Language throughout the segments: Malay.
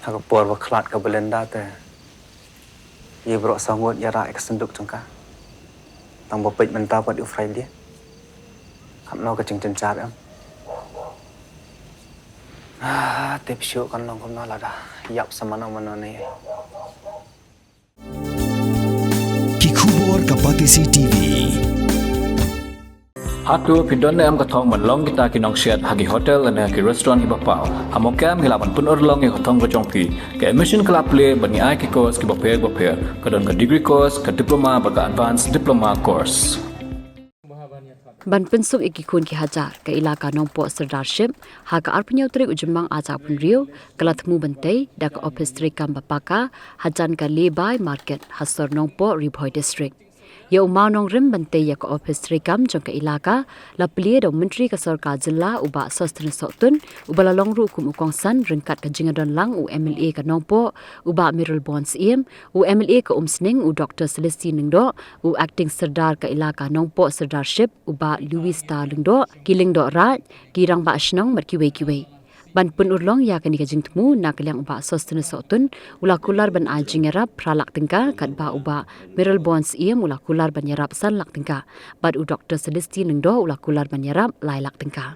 Aku por waklat ke Belanda te. Ia berok sangut ya rak kesenduk cengka. Tang bopet mentah pada ufrai dia. Kam no kecing cencar am. Tip syuk kan long kam no lah dah. Yap sama no mana ni. Kikubor Kapatisi TV. Hatu pindon am katong manlong kita kinong siat hagi hotel dan hagi restoran ki bapau. Hamokam hilapan pun orlong ki katong kajongpi. Ke emission kelap play bani ai ki course ki bapel kadon ke degree course ke diploma baga advanced diploma course. Ban pensuk ikikun ki hajar ke ilaka nompo serdarship haga arpenyau trik ujemang ajak pun riu kelat mu bentai dak office trik kam bapaka hajan ka lebai market hasor nompo riboy district. Ya umau nong rim bentai ya ke office trik kam jong ke ilaka la pelie do menteri ke sarkar jilla uba sostren sotun ubala longru kum ukongsan ringkat ke jingadon lang u MLA ke nompo uba Mirul Bonds iem u MLA ke Sning u Dr. Celestine Lingdo u acting serdar ke ilaka nompo serdarship uba Louis Star Lingdo kiling do rat kirang ba asnong merkiwe-kiwe. Ban pun urlong ya kani kajing temu nak liang uba sostene sotun ula kular ban ajing erap pralak tingka kat ba uba Mirul Bonds iem ula kular ban yarap san lak tingka bad u Dr. Celestine Lingdo ula kular ban yarap lai lak tingka.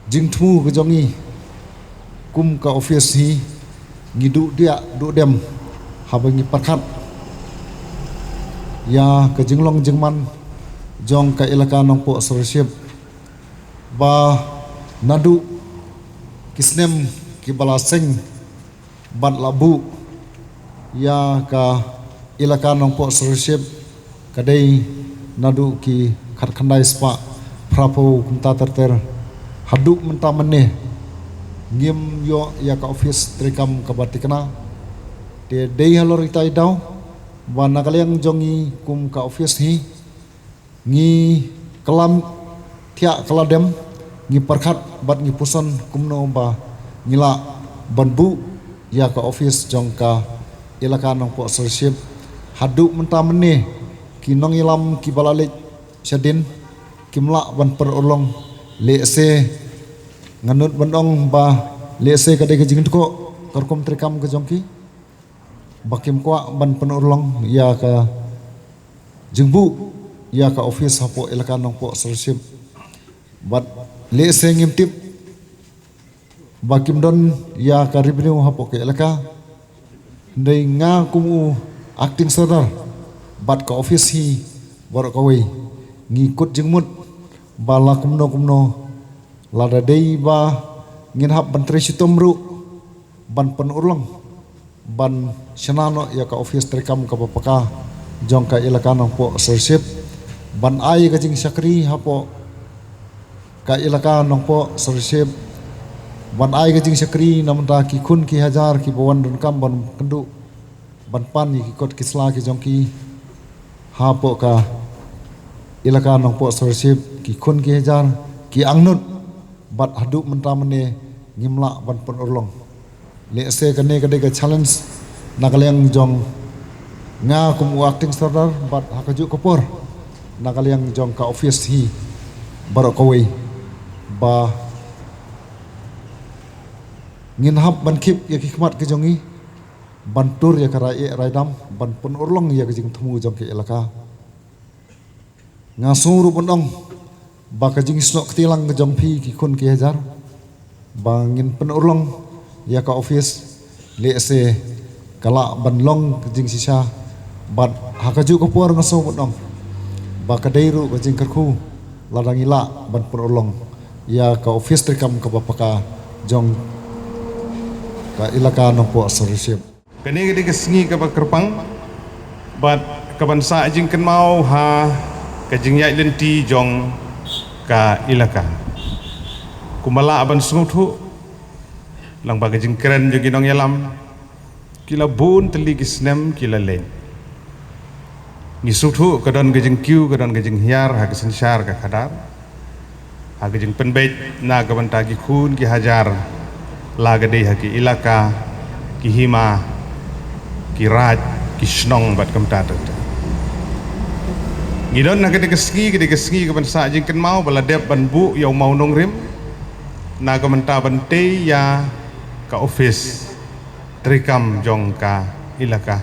Jing thu ke jongi kum ka office hi ngidu dia du dem habangi parkhat ya ke jinglong jingman jong ka ilaka nongpo sership ba nadu kisnem ki balaseng ban labu ya ka ilaka nongpo sership kadai nadu ki khatkhandai spa prapo kumta terter haduk mentah meneh ngim yo ya ka office trikam kabatikna de dei halor itai dau wana kaliang jongi kum ka office hi ngi kelam tia keladem ngi parkhat bat ngi puson kumno ba ngila banbu ya ka office jong ka ilaka nong po sership haduk mentah meneh kinong ilam ki balalik syadin kimla ban perolong lese nganut bandong ba lese kadai kejing ko korkom trikam ke jongki bakim kwa ban penurlong ya ka jengbu ya ka office hapo ilaka nong po sership bat lese ngimtip bakim don ya ka revenue hapo ke ilaka ndai nga kumu acting sadar bat ka office hi borok kawai ngikut jengmut bala kumno lada dei ba nginhap bantri sitomru ban penurlong ban senano ya ka office trikam ka papaka jong ka ilaka nong po sership ban ai ka jing sakri hapo ka ilaka nong po sership ban ai ka jing sakri namda ki khun ki hajar ki bawan don kam ban kendu ban pan ki kot kisla ki jong ki hapo ka ilaka nong po sership ki khun ki hajar ki angnut bat haduk mentah mene ngimla ban penurlong lese kane kade ke challenge nakaliang jong nga kum acting starter bat hakaju kopor nakaliang jong ka office hi barokawi ba nginhap ban khip ya hikmat ke jongi bantur ya karai raidam ban penurlong ya ke jing themu jong ke elaka ngasuru pendong baka jing snok ketilang ke jompi ki kun ki hajar bangin penurlong ya ka office lese kala banlong ke jing sisa bat hakaju kopor ngaso pendong baka deiru ke jing kerku ladangila ban penurlong ya ka office trikam ka bapaka jong ka ilaka nompo sership kene gede kesengi ka kerpang bat kabansa jing ken mau ha ka jing ya lenti jong ka ilaka kumala aban sunguthu lang baga jing keren jogi nong yalam kila bun teli kisnem kila len ngisuthu kadon gejing kiu kadon gejing hiar ha kesen syar ka kadar hagajing penbej na kabanta ki khun ki hajar lagade haki ilaka ki hima ki raj ki snong bat kamta ta ngidon na kede keski kaban sa jing ken mau bala dep ban bu yau mau nong rim na kamanta bante ya ka office trikam jong ka ilaka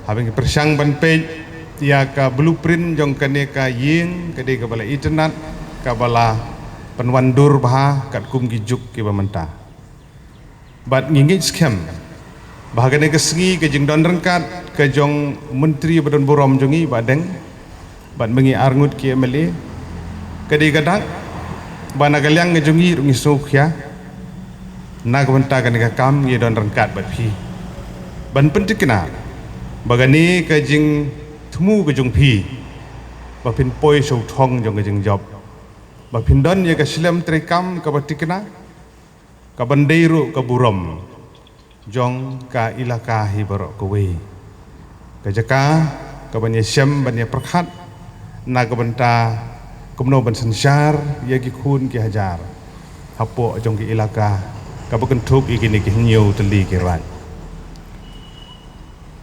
habing persang ban pej ya ka blueprint jong kane ka ying kede ka bala internet ka bala penwandur bah kat kum gijuk ki bamanta bat ngingit scam bahagane keski ke jing don rengkat ke jong menteri badan borom jongi badeng bat mengi arngut ki MLA kede gadak bana galyang ngejongi rungi sokya na kabanta kan ka kam ye don rengkat bat phi ban pentikna bagani ka jing thmu ka jong phi ba pin poi so thong jong ka jing job ba pin don ye ka slam trekam ka batikna ka bandeiru ka burom jong ka ilaka hi baro ko we ka jaka ka banya syam banya prakhat na kabanta kumno ban sansar ye ki khun ki hajar hapo jong ki ilaka ka bukan thuk igini ki nyu teli ki ran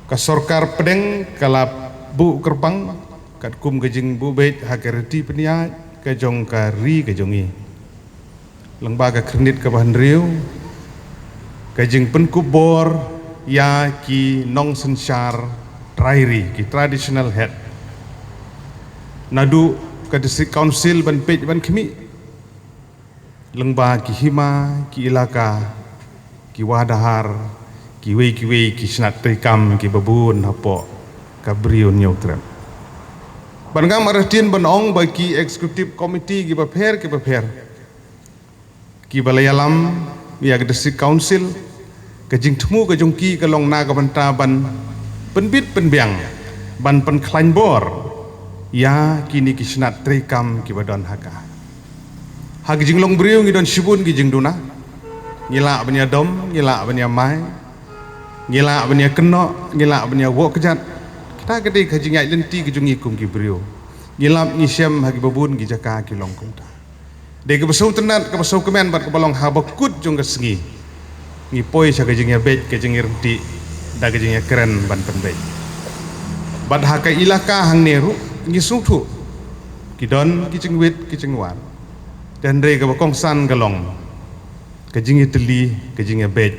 ka sorkar pedeng kala bu kerpang kat kum gejing bu bet hakerti penia ka jong ka ri ka jongi lembaga kredit ka bahan riu ka jing penkubor ya ki nong sensar trairi ki traditional head nadu ka district council ban pej ban khimi lengba ki hima ki ilaka ki wadahar ki wei ki snat trikam ki babun hapo ka brion nyotram bangam aratin banong bagi executive committee ki baper ki balayalam ya district council ka jing thmu ka jongki ka long na ka banta ban penbit penbiang ban pen klanbor ya kini ki snat trikam ki badon haka hag jing long briu ngi don shibun ki jing duna ngila banya dom ngila banya mai ngila banya keno ngila banya wo kejat kita gede ka jing ai lenti ki jungi kum ki briu ngila ni syam hag babun ki jaka ki long kum ta de ke besau tenat ke besau kemen bat ke balong habakut jong ke sengi ngi poi sa ka jing ya bet ke jing irti da ke jing ya keren ban penbei bat haka ilaka hang neru ngi sungtu kidon kicing wit kicing wan dan re ka bakong san galong kajing iteli kajing bej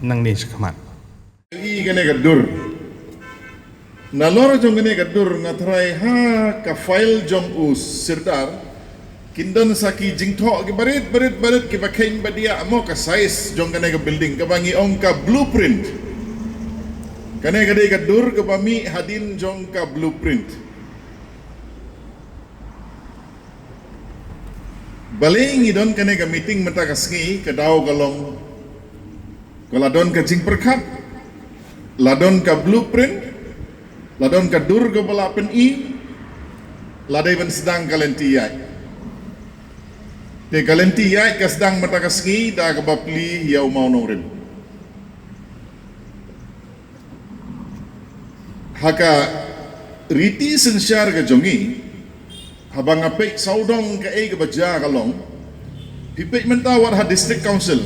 nang ni sekamat i gane gadur na lor jong gane gadur na try ha ka file jong us sirdar kindon saki jing tho ki barit ki bakain badia amo ka size jong gane ka building ka bangi ong ka blueprint kane gade gadur ka bami hadin jong ka blueprint baling idon kane ka meeting mata ka ski ka daw galong ko ladon ka jing perkat ladon ka blueprint ladon ka dur ka balapen i ladai ban sedang kalenti yai te kalenti yai ka sedang mata ka ski da ka bapli yau mau norim haka riti sensyar ka jongi habang apik saudong ka ay kabaja kalong pipik mentawar ha district council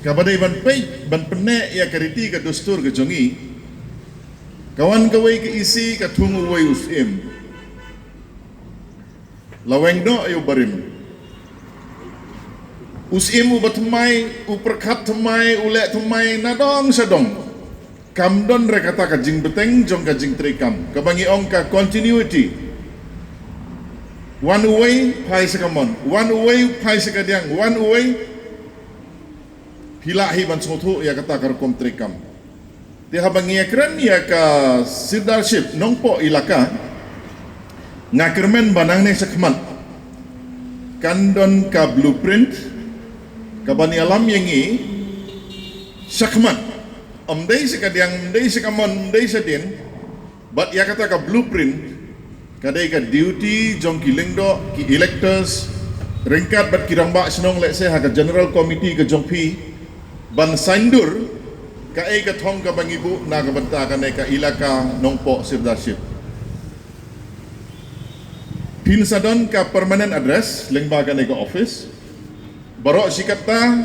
kabadai ban pej ban pene ya kariti ka dustur ka jongi kawan kawai ka isi ka tungu way usim laweng do ayo barim usim u batmai u perkat tmai ule tmai nadong sadong kamdon re kata ka jing beteng jong ka jing trikam kabangi ong ka continuity one way pai sekamon one way pai sekadiang one way hilahi ban sotu ya kata karkom trikam dia habang ya keren ya ka leadership nongpo ilaka ngakirmen banang ne sekman kandon ka blueprint ka bani alam yangi sekman amdai sekadiang amdai sekamon amdai sedin bat ya kata ka blueprint kadai ka duty jong ki lingdo ki electors ringkat bat kirang ba senong let's say ha ka general committee ka jong pi ban sandur ka ai ka thong ka bangibu na ka banta ka ilaka nongpo leadership pin sadon ka permanent address lengbaga nego office barok sikata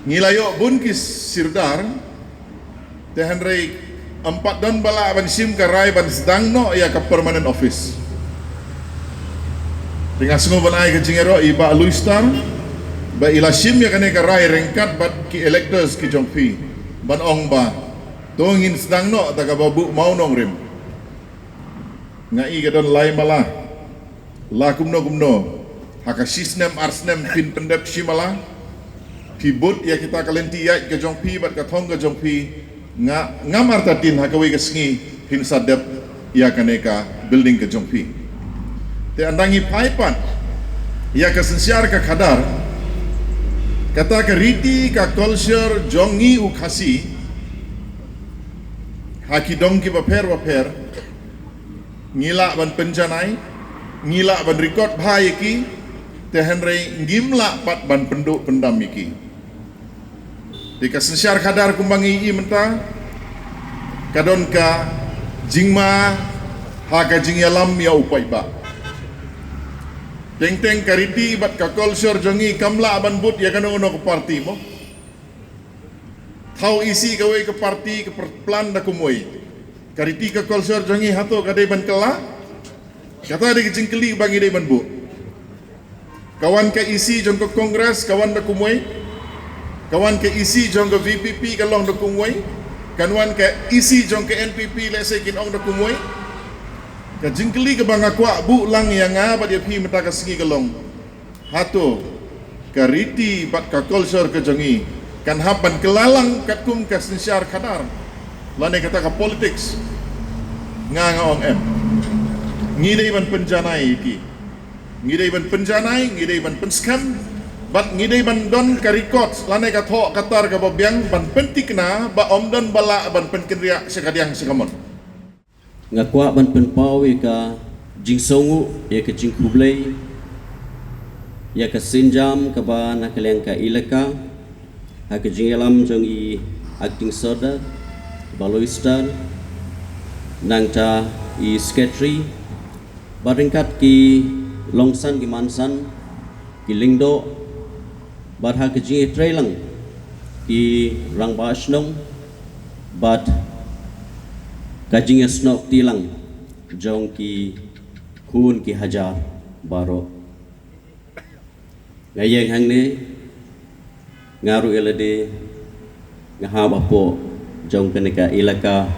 ngilayo bun ki sirdar tehan rei 4 don bala ban sim ka rai ban sedang no ya ka permanent office dengan semua banai ke jingero iba luistar ba ila sim ya kane ka rai rengkat bat ki electors ki jongpi ban ong ba tongin sedang no taga babu mau nong rim ngai ka don lai mala la kumno haka sisnem arsnem pin pendep simala pibut ya kita kalenti ya ke jongpi bat ka thong ke jongpi ngamar tatin haka wi ke sngi pin sadep ya kaneka building ke jongpi te andangi paipan ya ke sensiar ka khadar kata ke riti ka culture jongi ukhasi haki dongki baper ngila ban penjanai ngila ban record bhai ki te henrei ngimla pat ban penduk pendam iki dika sensyar khadar kumbangi i menta kadon ka jingma ha ka jingyalam ya upai ba teng kariti bat ka culture jongi kamla ban but ya kanu ono ke parti mo thau isi gawe ke parti ke plan da kumoi kariti ka culture jongi hato kadai ban kala kata ada jingkeli bangi dai ban bu kawan ke isi jong ke kongres kawan da kumoi kawan ke isi jong ke VPP kalong da kumoi kawan ke isi jong ke NPP lese kin ong da kumoi ka jingkeli ke banga kwa bu lang yang ba dia pi mata ka singi kalong hato kariti bat ka culture ke jongi kan haban kelalang kat kum ka sensyar khadar lane kata ka politics nga ong em ngidai ban penjanai iki ngidai ban penjanai ngidai ban penskam bat ngidai ban don ka record lane ka tho katar ka babyang ban pentikna ba omdon bala ban penkenria sekadiang sekamon ngakwa ban penpau ka jingsongu ya ka jingkublei ya ka sinjam ka ba nakaleng ka ilaka ha ka jingelam jong i acting soda baloistar nangta i sketri baringkat ki longsan ki mansan ki lingdo barha ki jingi trailang ki rangba asnong bat kajing snok tilang jong ki kun ki hajar baro ngayeng hang ne ngaru elade ngahaba po jong keneka ilaka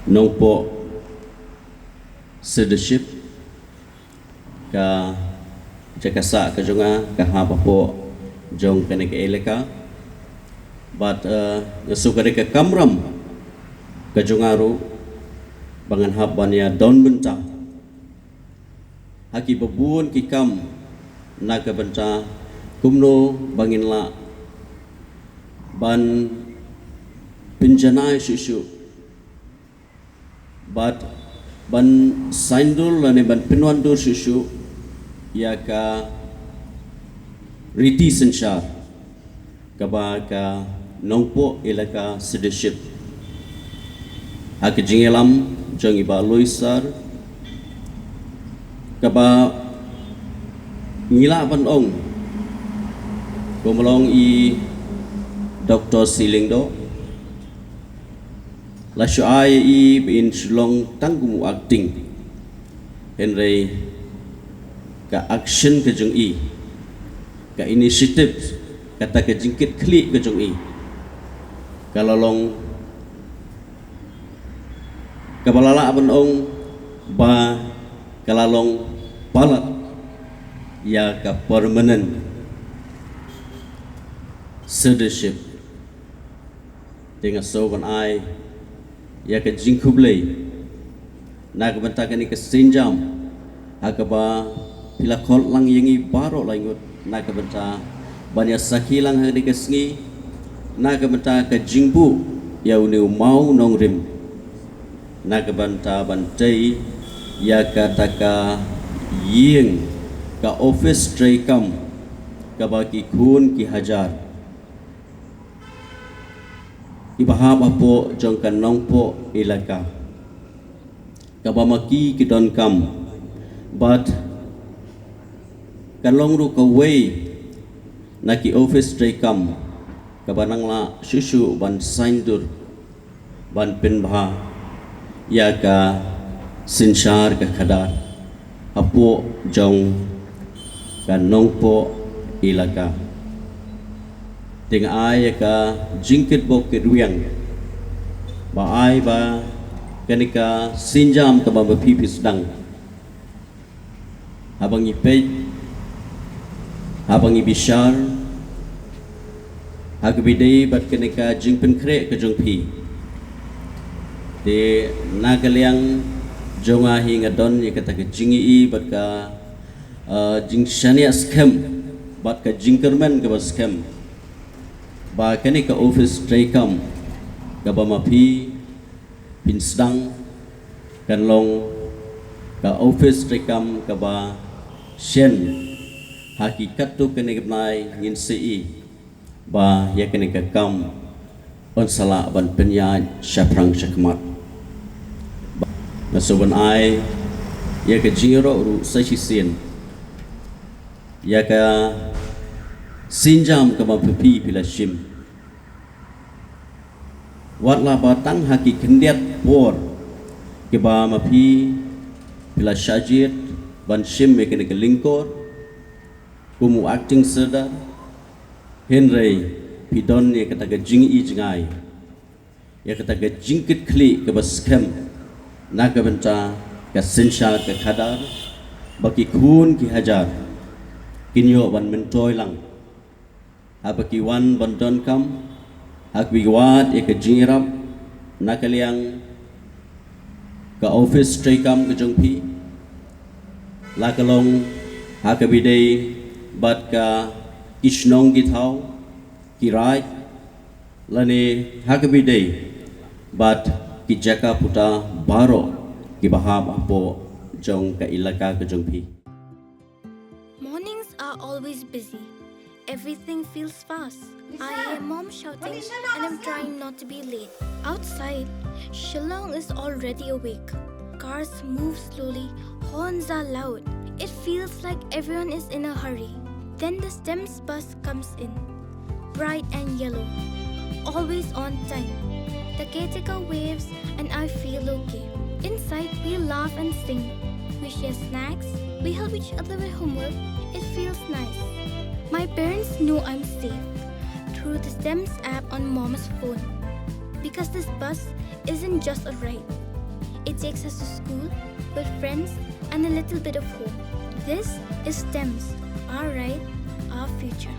nongpo citizenship ka jakasa ka jonga kahaba po jong keneka ilaka but ngasukare ka kamram kajongaru bangan haban ya don benta haki babun ki kam naga benta kumno bangin la ban pinjanai susu bat ban saindul lane ban pinwandur susu ya ka riti sensyar kaba ka nongpo ilaka citizenship hak jingelam jong iba luisar kaba ngila ban ong komolong i Dr. Silingdo la syai i bin shlong tanggumu acting henry ka action ke jong i ka initiative kata ke jingkit klik ke jong i kalalong kabalala abon ong ba kalalong palat ya ka permanent citizenship dengan soban ai ya ka jingkublei na ka bantakan ka sinjam akaba pila kol lang yangi baro langut na ka banta banyak sakilang hari ka sngi na ka banta ka jingbu ya uni mau nongrim nagbanta bantai ya kataka ying ka office tray kam ka baki kun ki hajar ibahab apo jong kanong po ilaka kabamaki ki don kam but kan long ru ka way na ki office tray kam ka banang la shushu ban saindur ban pinbha ya ka sinshar ka khadar apo jong ka nongpo ilaka ting ay ka jingkit bok keduyang ba ay ba kanika sinjam ka ba pipis dang habang ipay habang ibishar hagbiday bat kanika jingpen kre ka jongpi de nagaliang jonga hinga don ikata ka jingi bat ka jingshania scam bat ka jingkerman ka scam ba kani ka office tray kam ka ba mapi pinsdang kan long ka office tray kam ka ba shen hakikat tu kani gnai ngin ci ba ya kani ka kam on sala ban penya shaprang shakmat nasuban ai ya ka jiro ru sashi sin ya ka sinjam ka mapi pila shim wat la batang haki kendiat por ke ba mapi pila shajit ban shim me kene ke lingkor kumu acting seda henry pidon ya kata ga jingi jingai ya kata ga jingkit kli ke baskem naga benta ka sinsha ka khadar baki khun ki hajar kinyo ban mentoy lang abaki wan bandon kam akbi wat ek jingrap nakaliang ka office tray kam ka jongpi lakalong hakabidei bat ka ishnong githau kirai lane hakabidei bat ki jaka puta baro ki bahab apo jong ka ilaka ka jongpi. Mornings are always busy. Everything feels fast. I hear mom shouting and I'm trying not to be late. Outside, Shillong is already awake. Cars move slowly, horns are loud. It feels like everyone is in a hurry. Then the STEMS bus comes in, bright and yellow, always on time. The caretaker waves and I feel okay. Inside, we laugh and sing. We share snacks. We help each other with homework. It feels nice. My parents know I'm safe through the STEMS app on Mom's phone. Because this bus isn't just a ride. It takes us to school with friends and a little bit of hope. This is STEMS, our ride, our future.